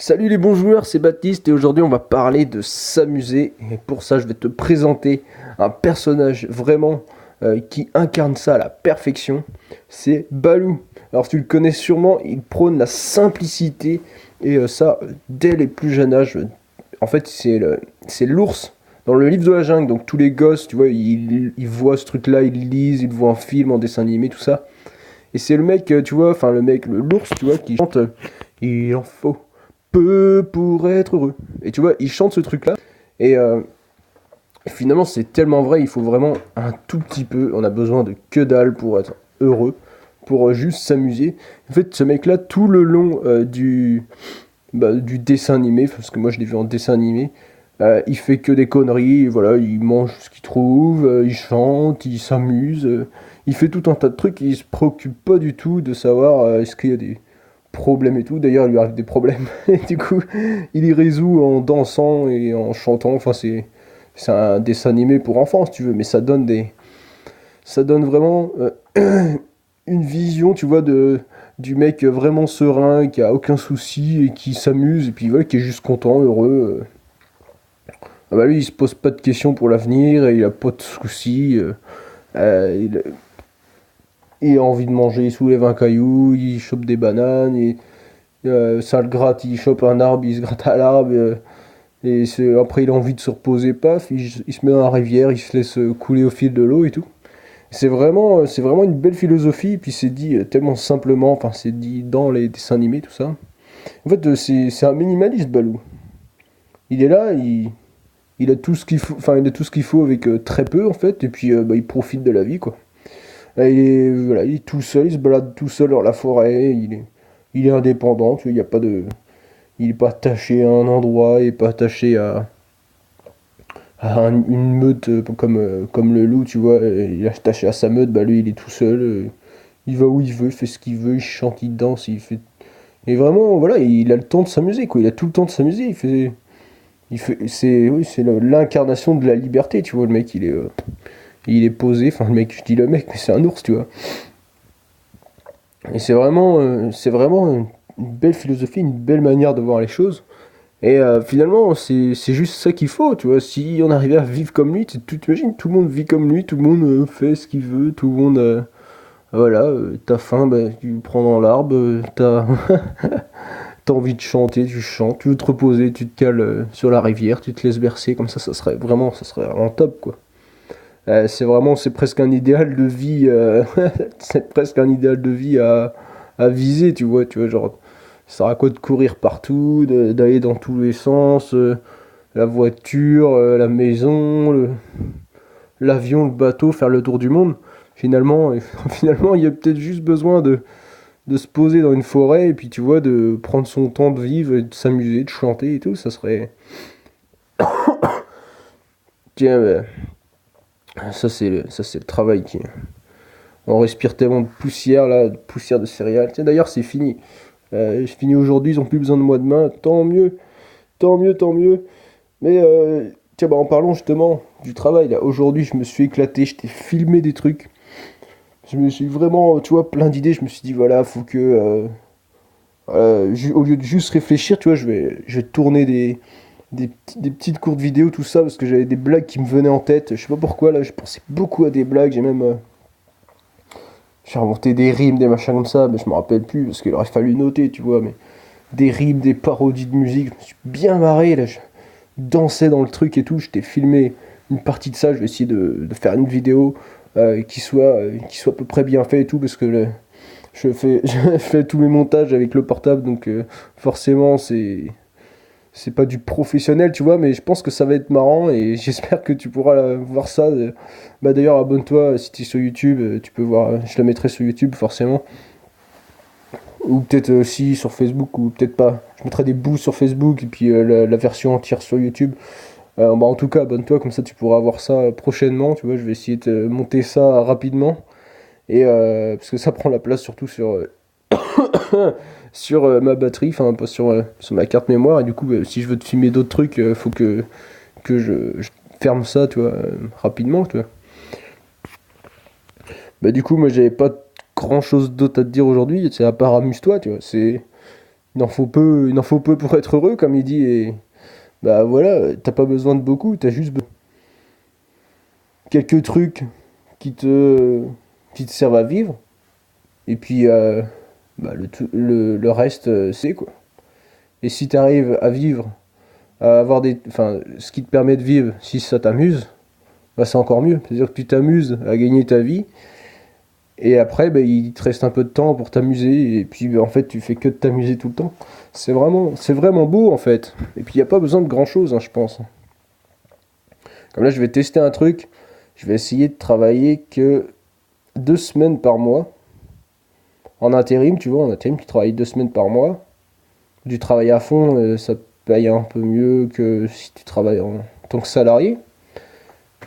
Salut les bons joueurs, c'est Baptiste et aujourd'hui on va parler de s'amuser. Et pour ça, je vais te présenter un personnage vraiment qui incarne ça à la perfection. C'est Baloo. Alors tu le connais sûrement, il prône la simplicité et ça dès les plus jeunes âges. En fait, c'est l'ours dans le livre de la jungle. Donc tous les gosses, tu vois, ils voient ce truc-là, ils lisent, ils voient un film en dessin animé, tout ça. Et c'est le mec, tu vois, enfin le mec, l'ours, tu vois, qui chante Il en faut peu pour être heureux. Et tu vois, il chante ce truc-là. Et finalement, c'est tellement vrai, il faut vraiment un tout petit peu. On a besoin de que dalle pour être heureux, pour juste s'amuser. En fait, ce mec-là, tout le long du dessin animé, parce que moi je l'ai vu en dessin animé, il fait que des conneries, voilà, il mange ce qu'il trouve, il chante, il s'amuse, il fait tout un tas de trucs, il se préoccupe pas du tout de savoir est-ce qu'il y a des problèmes et tout. D'ailleurs, il lui arrive des problèmes, et du coup, il y résout en dansant et en chantant. Enfin, c'est un dessin animé pour enfants, si tu veux, mais ça donne vraiment une vision, tu vois, du mec vraiment serein, qui a aucun souci et qui s'amuse, et puis voilà, qui est juste content, heureux. Ah bah lui, il se pose pas de questions pour l'avenir, et il a pas de soucis. Il, il a envie de manger, il soulève un caillou, il chope des bananes, et ça le gratte, il chope un arbre, il se gratte à l'arbre, après il a envie de se reposer, paf, il se met dans la rivière, il se laisse couler au fil de l'eau et tout. C'est vraiment une belle philosophie, puis c'est dit tellement simplement, enfin c'est dit dans les dessins animés, tout ça. En fait, c'est un minimaliste, Balou. Il est là, il a tout ce qu'il faut, enfin il a tout ce qu'il faut avec très peu en fait, et puis bah, il profite de la vie quoi. Voilà, il est tout seul, il se balade tout seul dans la forêt, il est indépendant, tu vois, il y a pas de, il est pas attaché à un endroit, il est pas attaché à une meute comme le loup, tu vois, il est attaché à sa meute, bah lui il est tout seul, il va où il veut, il fait ce qu'il veut, il chante, il danse, il fait. Et vraiment, voilà, il a le temps de s'amuser, quoi. Il a tout le temps de s'amuser. C'est, oui, c'est l'incarnation de la liberté, tu vois. Le mec, il est posé. Enfin, le mec, je dis le mec, mais c'est un ours, tu vois. Et c'est vraiment une belle philosophie, une belle manière de voir les choses. Et finalement, c'est juste ça qu'il faut, tu vois. Si on arrivait à vivre comme lui, tu t'imagines, tout le monde vit comme lui, tout le monde fait ce qu'il veut, tout le monde. Voilà, t'as faim, bah, tu prends dans l'arbre, t'as envie de chanter, tu chantes, tu veux te reposer, tu te cales sur la rivière, tu te laisses bercer, comme ça serait vraiment top, quoi. C'est presque un idéal de vie, c'est presque un idéal de vie à viser, tu vois, genre, ça sert à quoi de courir partout, d'aller dans tous les sens, la voiture, la maison, l'avion, le bateau, faire le tour du monde. Finalement, finalement, il y a peut-être juste besoin de se poser dans une forêt et puis tu vois de prendre son temps de vivre et de s'amuser, de chanter et tout, ça serait tiens ça c'est le travail qui on respire tellement de poussière là, de poussière de céréales. Tiens d'ailleurs c'est fini. Je finis aujourd'hui, ils ont plus besoin de moi demain, tant mieux, tant mieux, tant mieux. Mais tiens bah en parlant justement du travail là, aujourd'hui je me suis éclaté, je t'ai filmé des trucs. Je me suis vraiment, tu vois, plein d'idées, je me suis dit voilà, faut que au lieu de juste réfléchir, tu vois, je vais tourner des petites courtes vidéos, tout ça, parce que j'avais des blagues qui me venaient en tête. Je sais pas pourquoi, là, je pensais beaucoup à des blagues. J'ai inventé des rimes, des machins comme ça, mais je me rappelle plus, parce qu'il aurait fallu noter, tu vois, mais des rimes, des parodies de musique. Je me suis bien marré, là, je dansais dans le truc et tout. Je t'ai filmé une partie de ça, je vais essayer de faire une vidéo qui soit à peu près bien fait et tout, parce que je fais tous mes montages avec le portable, donc forcément, c'est pas du professionnel, tu vois, mais je pense que ça va être marrant et j'espère que tu pourras voir ça. Bah d'ailleurs, abonne-toi si tu es sur YouTube, tu peux voir, je la mettrai sur YouTube forcément, ou peut-être aussi sur Facebook, ou peut-être pas. Je mettrai des bouts sur Facebook et puis la version entière sur YouTube. Bah en tout cas, abonne-toi, comme ça tu pourras voir ça prochainement, tu vois, je vais essayer de monter ça rapidement, et parce que ça prend la place surtout sur ma batterie, enfin pas sur ma carte mémoire, et du coup si je veux te filmer d'autres trucs, faut que je ferme ça, tu vois, rapidement, tu vois. Bah du coup moi j'avais pas grand chose d'autre à te dire aujourd'hui, c'est à part amuse-toi, tu vois, c'est il en faut peu pour être heureux, comme il dit, et bah voilà, t'as pas besoin de beaucoup, t'as juste quelques trucs qui te, qui te servent à vivre, et puis bah, le reste, c'est quoi. Et si t'arrives à vivre, à avoir enfin, ce qui te permet de vivre, si ça t'amuse, bah c'est encore mieux. C'est-à-dire que tu t'amuses à gagner ta vie, et après, bah, il te reste un peu de temps pour t'amuser, et puis bah, en fait, tu fais que de t'amuser tout le temps. C'est vraiment beau en fait. Et puis il n'y a pas besoin de grand-chose, hein, je pense. Comme là, je vais tester un truc, je vais essayer de travailler que 2 semaines par mois. En intérim, tu vois, en intérim, tu travailles 2 semaines par mois. Du travail à fond, ça te paye un peu mieux que si tu travailles en tant que salarié.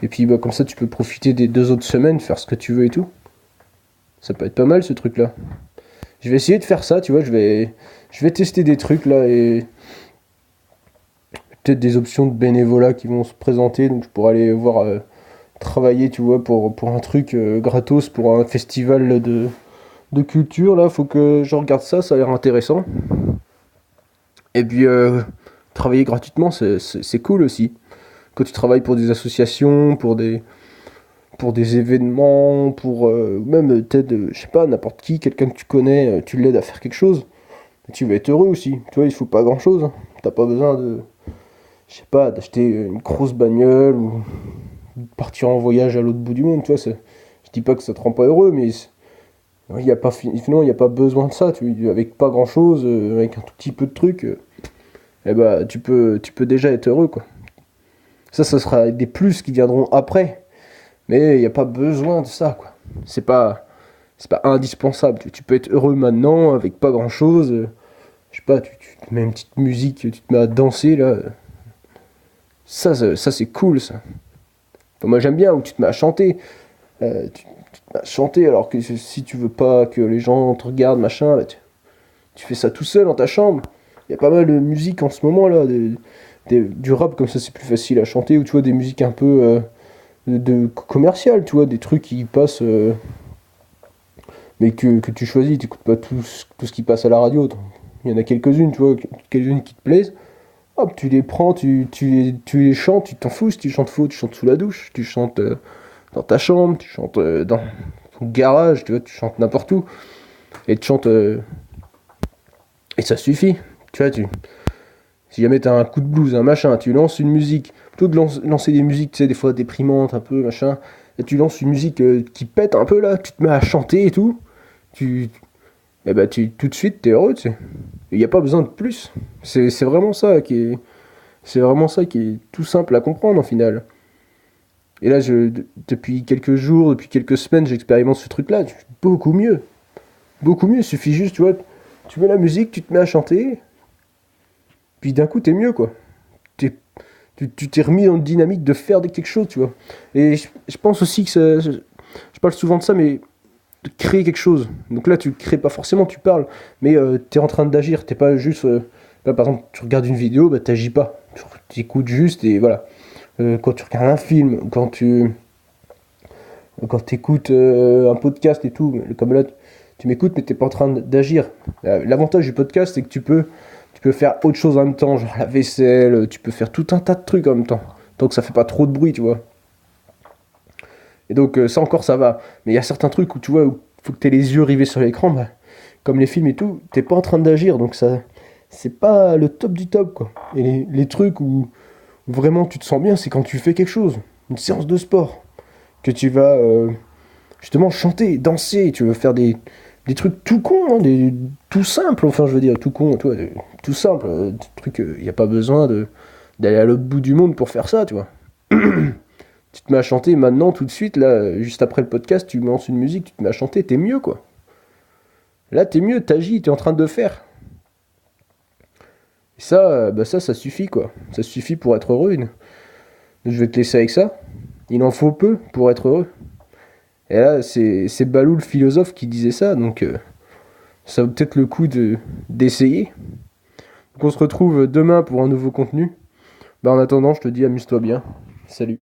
Et puis bah, comme ça, tu peux profiter des 2 autres semaines, faire ce que tu veux et tout. Ça peut être pas mal ce truc-là. Je vais essayer de faire ça, tu vois, je vais tester des trucs là et peut-être des options de bénévolat qui vont se présenter. Donc je pourrais aller voir travailler, tu vois, pour un truc gratos, pour un festival de culture là. Faut que je regarde ça, ça a l'air intéressant. Et puis travailler gratuitement, c'est cool aussi. Quand tu travailles pour des associations, pour des événements, pour même peut-être, je sais pas, n'importe qui, quelqu'un que tu connais, tu l'aides à faire quelque chose, tu vas être heureux aussi. Tu vois, il faut pas grand-chose, hein. T'as pas besoin de, je sais pas, d'acheter une grosse bagnole ou de partir en voyage à l'autre bout du monde. Tu vois, je dis pas que ça te rend pas heureux, mais il y a pas, finalement, il n'y a pas besoin de ça. Avec pas grand-chose, avec un tout petit peu de trucs, eh ben, tu peux déjà être heureux, quoi. Ça sera des plus qui viendront après. Mais il n'y a pas besoin de ça, quoi. C'est pas indispensable. Tu peux être heureux maintenant avec pas grand chose. Je sais pas, tu te mets une petite musique, tu te mets à danser là. Ça c'est cool ça. Enfin, moi j'aime bien où tu te mets à chanter. Tu te mets à chanter alors que si tu veux pas que les gens te regardent, machin, bah, tu fais ça tout seul dans ta chambre. Il y a pas mal de musique en ce moment là. Du rap comme ça c'est plus facile à chanter. Ou tu vois des musiques un peu de commercial, tu vois, des trucs qui passent, mais que tu choisis, tu n'écoutes pas tout ce qui passe à la radio. Il y en a quelques-unes, tu vois, quelques-unes qui te plaisent. Hop, tu les prends, tu les chantes, tu t'en fous si tu chantes faux, tu chantes sous la douche, tu chantes dans ta chambre, tu chantes dans ton garage, tu vois, tu chantes n'importe où. Et tu chantes, et ça suffit. Tu vois, si jamais t'as un coup de blues, un machin, tu lances une musique, plutôt de lancer des musiques, tu sais, des fois déprimantes, un peu, machin, et tu lances une musique qui pète un peu là, tu te mets à chanter et tout, tu, et bah tout de suite t'es heureux, tu sais. Il n'y a pas besoin de plus. C'est vraiment ça qui est, c'est vraiment ça qui est tout simple à comprendre en final. Et là, depuis quelques jours, depuis quelques semaines, j'expérimente ce truc-là, beaucoup mieux. Beaucoup mieux, il suffit juste, tu vois, tu mets la musique, tu te mets à chanter, puis d'un coup t'es mieux quoi. T'es tu t'es remis dans une dynamique de faire quelque chose, tu vois. Et je pense aussi que je parle souvent de ça, mais de créer quelque chose. Donc là, tu crées pas forcément, tu parles, mais tu es en train d'agir. T'es pas juste. Là, par exemple, tu regardes une vidéo, bah, t'agis pas. Tu écoutes juste et voilà. Quand tu regardes un film, quand écoutes un podcast et tout, comme là, tu m'écoutes, mais t'es pas en train d'agir. L'avantage du podcast, c'est que tu peux faire autre chose en même temps, genre la vaisselle, tu peux faire tout un tas de trucs en même temps. Tant que ça fait pas trop de bruit, tu vois. Et donc ça encore ça va. Mais il y a certains trucs où tu vois, où faut que t'aies les yeux rivés sur l'écran, bah, comme les films et tout, t'es pas en train d'agir, donc ça, c'est pas le top du top, quoi. Et les trucs où vraiment tu te sens bien, c'est quand tu fais quelque chose, une séance de sport, que tu vas justement chanter, danser, tu veux faire des trucs tout cons, hein, tout simples, enfin je veux dire, tout con, tu vois, tout simple, des trucs, il n'y a pas besoin d'aller à l'autre bout du monde pour faire ça, tu vois. Tu te mets à chanter maintenant, tout de suite, là, juste après le podcast, tu lances une musique, tu te mets à chanter, t'es mieux, quoi. Là, t'es mieux, t'agis, t'es en train de le faire. Et ça, bah ça suffit, quoi. Ça suffit pour être heureux. Je vais te laisser avec ça. Il en faut peu pour être heureux. Et là, c'est Balou le philosophe qui disait ça, donc ça vaut peut-être le coup d'essayer. Donc on se retrouve demain pour un nouveau contenu. Bah en attendant, je te dis amuse-toi bien. Salut.